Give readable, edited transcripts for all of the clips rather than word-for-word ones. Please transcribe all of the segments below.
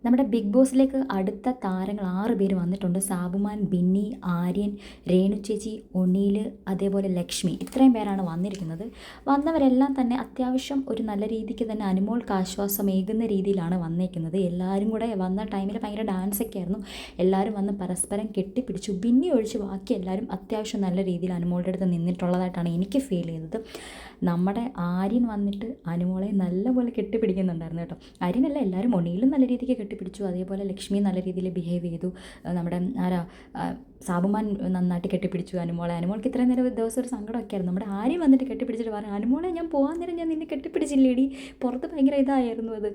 നമ്മുടെ ബിഗ് ബോസിലേക്ക് അടുത്ത താരങ്ങൾ 6 പേര് വന്നിട്ടുണ്ട്. സാബുമാൻ, ബിന്നി, ആര്യൻ, രേണു ചേച്ചി, ഒണീൽ, അതേപോലെ ലക്ഷ്മി. ഇത്രയും പേരാണ് വന്നിരിക്കുന്നത്. വന്നവരെല്ലാം തന്നെ അത്യാവശ്യം ഒരു നല്ല രീതിക്ക് തന്നെ അനുമോൾക്ക് ആശ്വാസമേകുന്ന രീതിയിലാണ് വന്നേക്കുന്നത്. എല്ലാവരും കൂടെ വന്ന ടൈമിൽ ഭയങ്കര ഡാൻസൊക്കെ ആയിരുന്നു. എല്ലാവരും വന്ന് പരസ്പരം കെട്ടിപ്പിടിച്ചു. ബിന്നി ഒഴിച്ച് ബാക്കി എല്ലാവരും അത്യാവശ്യം നല്ല രീതിയിൽ അനുമോളുടെ അടുത്ത് നിന്നിട്ടുള്ളതായിട്ടാണ് എനിക്ക് ഫീൽ ചെയ്തത്. നമ്മുടെ ആര്യൻ വന്നിട്ട് അനുമോളെ നല്ലപോലെ കെട്ടിപ്പിടിക്കുന്നുണ്ടായിരുന്നു കേട്ടോ. ആര്യനല്ല, എല്ലാവരും ഒണിയിലും നല്ല രീതിക്ക് കെട്ടിപ്പിടിച്ചു. അതേപോലെ ലക്ഷ്മി നല്ല രീതിയിൽ ബിഹേവ് ചെയ്തു. നമ്മുടെ സാബുമാൻ നന്നായിട്ട് കെട്ടിപ്പിടിച്ചു അനുമോളെ. അനുമോൾക്ക് ഇത്രയും നേരം ദിവസം ഒരു സങ്കടമൊക്കെ ആയിരുന്നു. നമ്മുടെ ആര്യം വന്നിട്ട് കെട്ടിപ്പിടിച്ചിട്ട് പറഞ്ഞു, അനുമോളെ ഞാൻ പോകാൻ നേരം ഞാൻ നിന്നെ കെട്ടിപ്പിടിച്ചില്ലേടി, പുറത്ത് ഭയങ്കര ഇതായിരുന്നു അത്.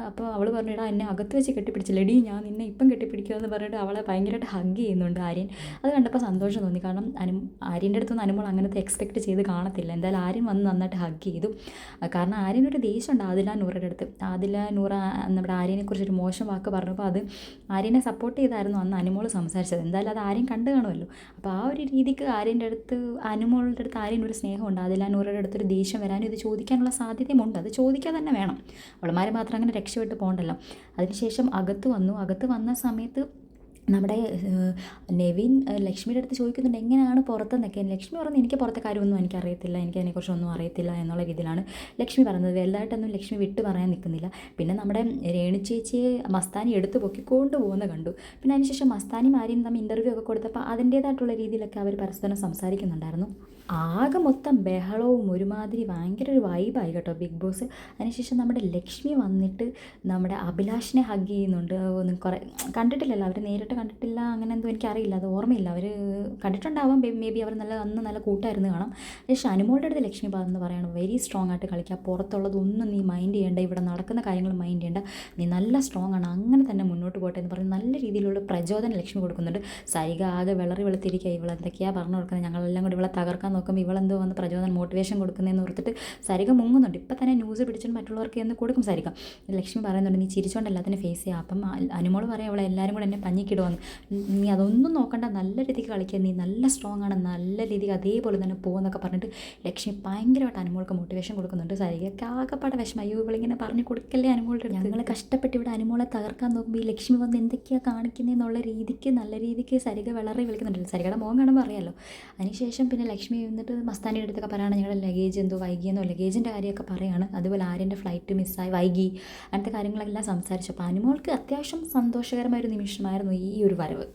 അപ്പോൾ അവൾ പറഞ്ഞു, ഇടാ എന്നെ അകത്ത് വെച്ച് കെട്ടിപ്പിടിച്ചില്ലേടി, ഞാൻ നിന്നെ ഇപ്പം കെട്ടിപ്പിടിക്കുമെന്ന് പറഞ്ഞിട്ട് അവളെ ഭയങ്കരമായിട്ട് ഹഗ് ചെയ്യുന്നുണ്ട് ആര്യൻ. അത് കണ്ടപ്പോൾ സന്തോഷം തോന്നി. കാരണം ആര്യൻ്റെ അടുത്തൊന്നും അനുമോൾ അങ്ങനത്തെ എക്സ്പെക്റ്റ് ചെയ്ത് കാണത്തില്ല. എന്തായാലും ആര്യൻ വന്ന് നന്നായിട്ട് ഹഗ് ചെയ്തു. കാരണം ആര്യനൊരു ദേഷ്യമുണ്ട് ആദില നൂറയുടെ അടുത്ത്. ആദില നൂറ നമ്മുടെ ആര്യനെക്കുറിച്ചൊരു മോശം വാക്ക് പറഞ്ഞപ്പോൾ അത് ആര്യനെ സപ്പോർട്ട് ചെയ്തായിരുന്നു അന്ന് അനുമോൾ സംസാരിച്ചത്. എന്തായാലും അത് ആര്യൻ കണ്ടു കാണുമല്ലോ. അപ്പോൾ ആ ഒരു രീതിക്ക് ആര്യൻ്റെ അടുത്ത് അനുമോളുടെ അടുത്ത് ആര്യൻ ഒരു സ്നേഹമുണ്ട്. ആദില നൂറയുടെ അടുത്തൊരു ദേഷ്യം വരാനും ഇത് ചോദിക്കാനുള്ള സാധ്യതയുമുണ്ട്. അത് ചോദിക്കാൻ തന്നെ വേണം. അവളുമാരെ മാത്രം അങ്ങനെ രക്ഷപ്പെട്ട് പോകണ്ടല്ലോ. അതിനുശേഷം അകത്ത് വന്ന സമയത്ത് നമ്മുടെ നെവിൻ ലക്ഷ്മിയുടെ അടുത്ത് ചോദിക്കുന്നുണ്ട് എങ്ങനെയാണ് പുറത്തെന്നൊക്കെ. ലക്ഷ്മി പറഞ്ഞു, എനിക്ക് പുറത്തെ കാര്യമൊന്നും എനിക്കറിയത്തില്ല, എനിക്കതിനെക്കുറിച്ചൊന്നും അറിയത്തില്ല എന്നുള്ള രീതിയിലാണ് ലക്ഷ്മി പറയുന്നത്. വലുതായിട്ടൊന്നും ലക്ഷ്മി വിട്ട് പറയാൻ നിൽക്കുന്നില്ല. പിന്നെ നമ്മുടെ രേണു ചേച്ചിയെ മസ്താനി എടുത്ത് പൊക്കി കൊണ്ടുപോകുന്ന കണ്ടു. പിന്നെ അതിനുശേഷം മസ്താനി ആര്യനും തമ്മിൽ ഇൻ്റർവ്യൂ ഒക്കെ കൊടുത്തപ്പോൾ അതിൻ്റേതായിട്ടുള്ള രീതിയിലൊക്കെ അവർ പരസ്പരം സംസാരിക്കുന്നുണ്ടായിരുന്നു. ആകെ മൊത്തം ബഹളവും ഒരുമാതിരി ഭയങ്കര ഒരു വൈബായി കേട്ടോ ബിഗ് ബോസ്. അതിനുശേഷം നമ്മുടെ ലക്ഷ്മി വന്നിട്ട് നമ്മുടെ അഭിലാഷിനെ ഹഗ് ചെയ്യുന്നുണ്ട്. ഒന്ന് കുറേ കണ്ടിട്ടില്ലല്ലോ, അവർ നേരിട്ട് കണ്ടിട്ടില്ല, അങ്ങനെ എന്തോ എനിക്കറിയില്ല, അത് ഓർമ്മയില്ല. അവർ കണ്ടിട്ടുണ്ടാവാം, മേ ബി അവർ അന്ന് നല്ല കൂട്ടായിരുന്നു കാണാം. പക്ഷേ അനുമോളുടെ അടുത്ത് ലക്ഷ്മി എന്ന് പറയണം, വെരി സ്ട്രോങ് ആയിട്ട് കളിക്കുക, പുറത്തുള്ളതൊന്നും നീ മൈൻഡ് ചെയ്യേണ്ട, ഇവിടെ നടക്കുന്ന കാര്യങ്ങൾ മൈൻഡ് ചെയ്യേണ്ട, നീ നല്ല സ്ട്രോങ് ആണ്, അങ്ങനെ തന്നെ മുന്നോട്ട് പോട്ടെ എന്ന് പറഞ്ഞ് നല്ല രീതിയിലുള്ള പ്രചോദനം ലക്ഷ്മി കൊടുക്കുന്നുണ്ട്. സൈഗ ആകെ വിളറി വെളുത്തിരിക്കുക, ഇവളെന്തൊക്കെയാണ് പറഞ്ഞു കൊടുക്കുന്നത്, ഞങ്ങളെല്ലാം കൂടി ഇവളെ തകർക്കാൻ നോക്കുമ്പോൾ ഇവളെന്തോ വന്ന് പ്രചോദനം മോട്ടിവേഷൻ കൊടുക്കുന്നതെന്ന് ഓർത്തിട്ട് സരിക മുങ്ങുന്നുണ്ട്. ഇപ്പം തന്നെ ന്യൂസ് പിടിച്ചിട്ട് മറ്റുള്ളവർക്ക് എന്ന് കൊടുക്കും സരിക. ലക്ഷ്മി പറയുന്നുണ്ട്, നീ ചിരിച്ചോണ്ട് എല്ലാത്തിനും ഫേസ് ചെയ്യുക. അപ്പം അനുമോൾ പറയാം, അവളെ എല്ലാവരും കൂടെ എന്നെ പഞ്ഞിക്കിടുവന്ന്, നീ അതൊന്നും നോക്കണ്ട, നല്ല രീതിക്ക് കളിക്കുക, നീ നല്ല സ്ട്രോങ് ആണ്, നല്ല രീതിക്ക് അതേപോലെ തന്നെ പോകുമെന്നൊക്കെ പറഞ്ഞിട്ട് ലക്ഷ്മി ഭയങ്കരമായിട്ട് അനുമോൾക്ക് മോട്ടിവേഷൻ കൊടുക്കുന്നുണ്ട്. സരികയ്ക്ക് ആകെപ്പാടെ വിഷമം, അയ്യോ ഇവളിങ്ങനെ പറഞ്ഞു കൊടുക്കല്ലേ അനുമോളുടെ. ഞങ്ങൾ കഷ്ടപ്പെട്ട് ഇവിടെ അനുമോളെ തകർക്കാൻ നോക്കുമ്പോൾ ഈ ലക്ഷ്മി വന്ന് എന്തൊക്കെയാണ് കാണിക്കുന്നതെന്നുള്ള രീതിക്ക് നല്ല രീതിക്ക് സരിക വിളറി വിളിക്കുന്നുണ്ടല്ലോ. സരികയുടെ മുഖം കാണുമ്പോൾ അറിയാമല്ലോ. അതിനുശേഷം പിന്നെ ലക്ഷ്മി വന്നിട്ട് മസ്താനിയുടെ അടുത്തൊക്കെ പറയുകയാണ്, ഞങ്ങളുടെ ലഗേജ് എന്തോ വൈകിയെന്നോ ലഗേജിൻ്റെ കാര്യമൊക്കെ പറയുകയാണ്. അതുപോലെ ആര്യൻ്റെ ഫ്ലൈറ്റ് മിസ്സായി വൈകി, അങ്ങനത്തെ കാര്യങ്ങളെല്ലാം സംസാരിച്ചു. അപ്പോൾ അനുമോൾക്ക് അത്യാവശ്യം സന്തോഷകരമായ ഒരു നിമിഷമായിരുന്നു ഈ ഒരു വരവ്.